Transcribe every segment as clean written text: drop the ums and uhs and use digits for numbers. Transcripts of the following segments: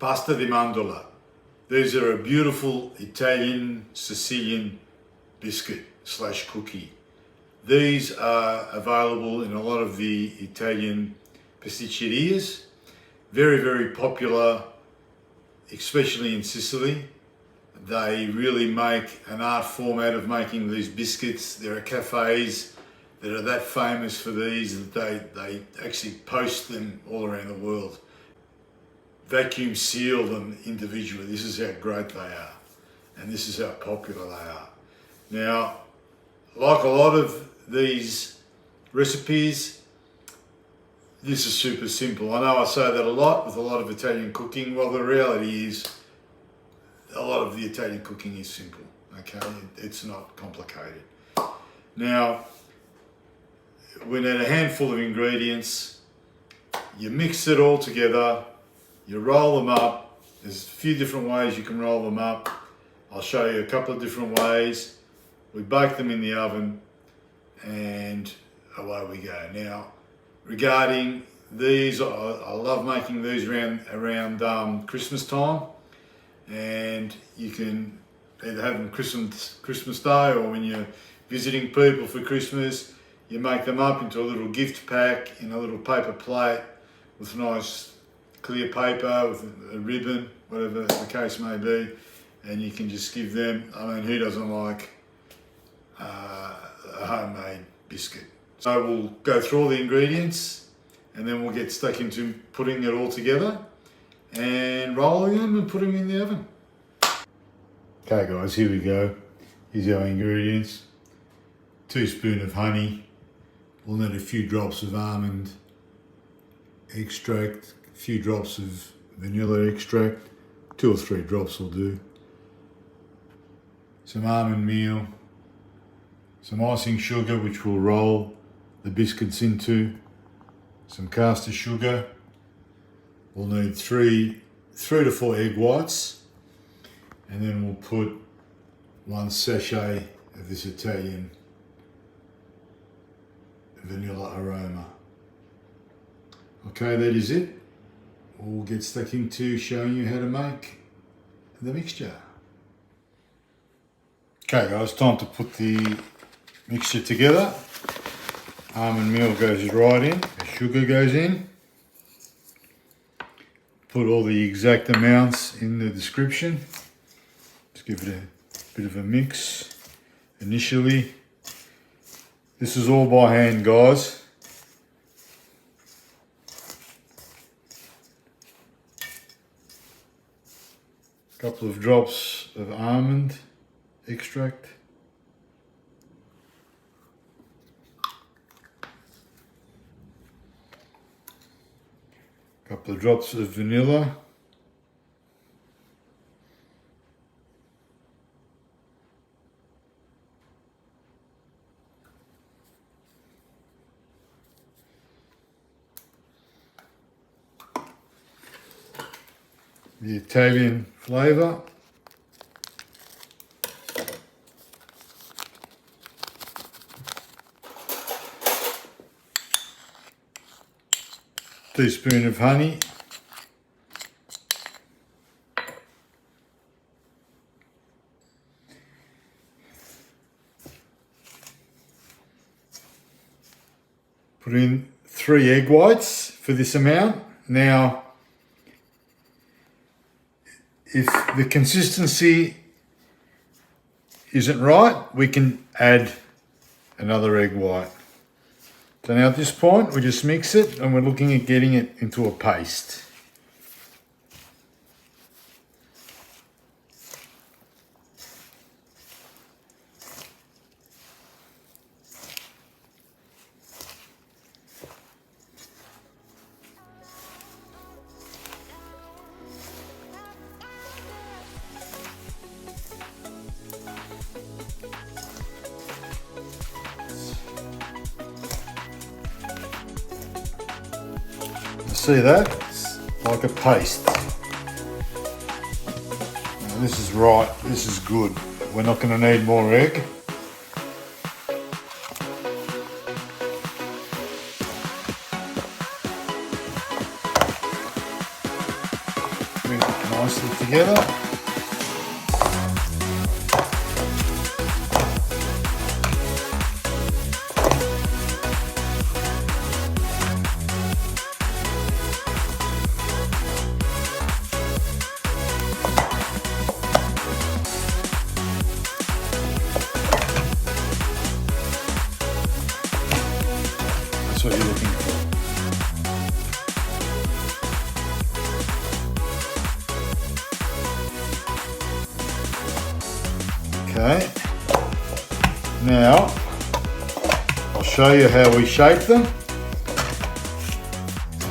pasta di mandorla. These are a beautiful Italian Sicilian biscuit slash cookie. These are available in a lot of the Italian pasticcerias. Very, very popular, especially in Sicily. They really make an art form out of making these biscuits. There are cafes that are that famous for these that they actually post them all around the world. Vacuum seal them individually. This is how great they are, and this is how popular they are. Now, like a lot of these recipes, this is super simple. I know I say that a lot with a lot of Italian cooking. Well, the reality is a lot of the Italian cooking is simple, okay? It's not complicated. Now, we need a handful of ingredients. You mix it all together, you roll them up. There's a few different ways you can roll them up. I'll show you a couple of different ways. We bake them in the oven and away we go. Now, regarding these, I love making these around Christmas time, and you can either have them Christmas Day, or when you're visiting people for Christmas, you make them up into a little gift pack in a little paper plate with nice clear paper with a ribbon, whatever the case may be, and you can just give them. I mean, who doesn't like a homemade biscuit? So we'll go through all the ingredients, and then we'll get stuck into putting it all together and rolling them and putting them in the oven. Okay guys, here we go. Here's our ingredients. 1 teaspoon of honey. We'll need a few drops of almond extract, a few drops of vanilla extract, 2 or 3 drops will do. Some almond meal, some icing sugar which we'll roll the biscuits into, some Castor sugar. We'll need 3 to 4 egg whites, and then we'll put 1 sachet of this Italian vanilla aroma. Okay, that is it. We'll get stuck into showing you how to make the mixture. Okay guys, time to put the mixture together. Almond meal goes right in, the sugar goes in. Put all the exact amounts in the description. Just give it a bit of a mix initially. This is all by hand, guys. A couple of drops of almond extract. A couple of drops of vanilla. The Italian flavour. Teaspoon of honey. Put in 3 egg whites for this amount. Now, if the consistency isn't right, we can add another egg white. So now at this point, we just mix it and we're looking at getting it into a paste. See that? It's like a paste. Now this is right, this is good. We're not going to need more egg. very nicely together. That's what you're looking for. Okay, now I'll show you how we shape them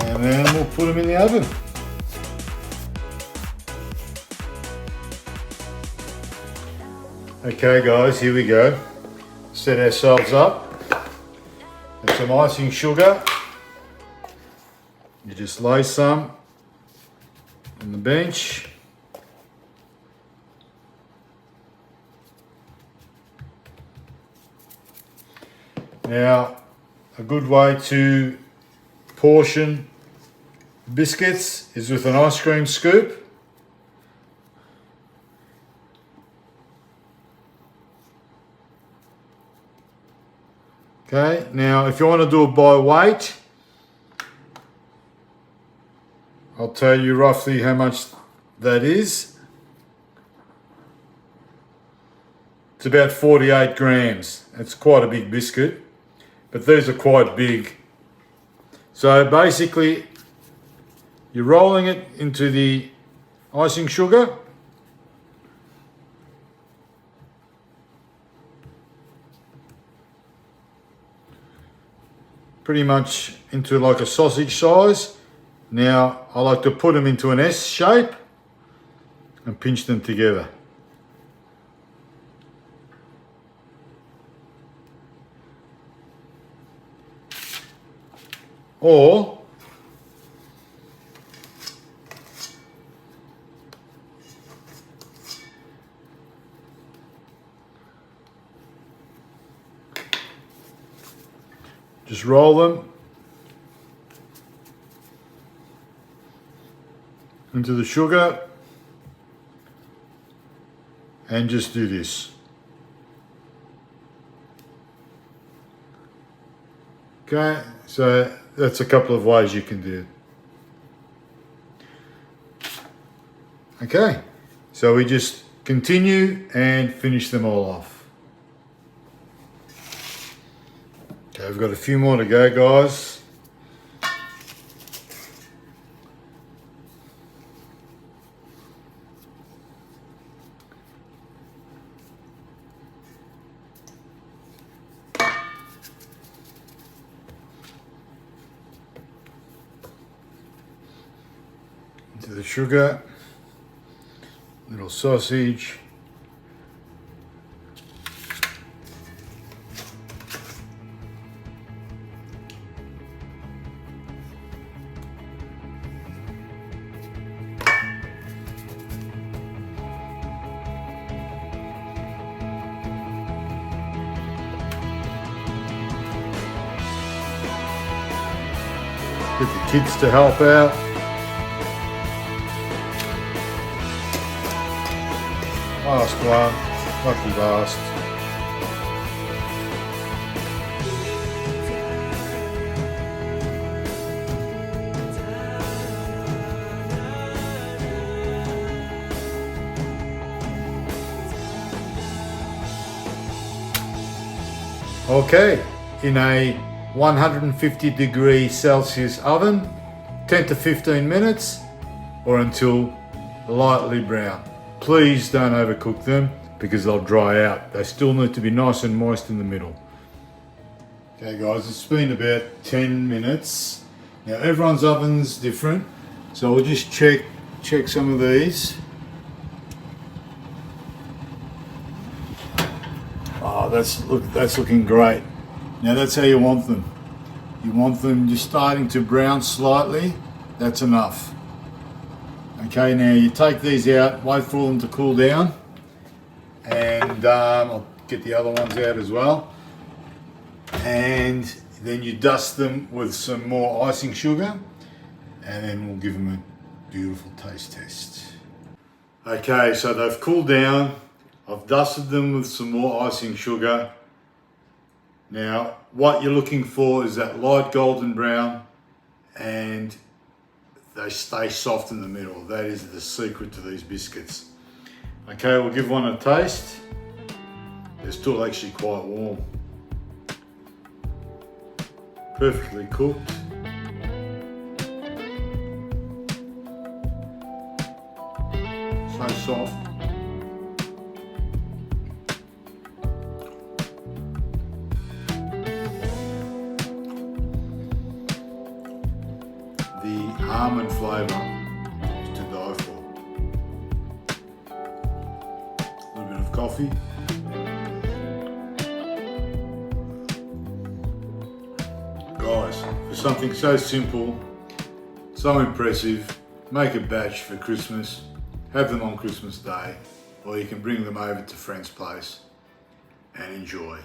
and then we'll put them in the oven. Okay guys, here we go. Set ourselves up. There's some icing sugar. You just lay some on the bench. Now, a good way to portion biscuits is with an ice cream scoop. Okay, now if you want to do it by weight, I'll tell you roughly how much that is. It's about 48 grams. It's quite a big biscuit, but these are quite big. So basically, you're rolling it into the icing sugar. Pretty much into like a sausage size. Now, I like to put them into an S shape and pinch them together. Or just roll them into the sugar and just do this. Okay, so that's a couple of ways you can do it. Okay, so we just continue and finish them all off. Okay, we've got a few more to go, guys. Into the sugar, little sausage. Get the kids to help out. Last one, lucky last. Okay, in a 150°C oven, 10 to 15 minutes, or until lightly brown. Please don't overcook them because they'll dry out. They still need to be nice and moist in the middle. Okay guys, it's been about 10 minutes. Now everyone's oven's different, so we'll just check some of these. Oh, that's looking great. Now that's how you want them. You want them just starting to brown slightly. That's enough. Okay, now you take these out, wait for them to cool down, and I'll get the other ones out as well. And then you dust them with some more icing sugar, and then we'll give them beautiful taste test. Okay, so they've cooled down. I've dusted them with some more icing sugar. Now, what you're looking for is that light golden brown, and they stay soft in the middle. That is the secret to these biscuits. Okay, we'll give one a taste. They're still actually quite warm. Perfectly cooked. So soft. The almond flavour is to die for. A little bit of coffee. Guys, for something so simple, so impressive, make a batch for Christmas, have them on Christmas Day, or you can bring them over to friend's place and enjoy.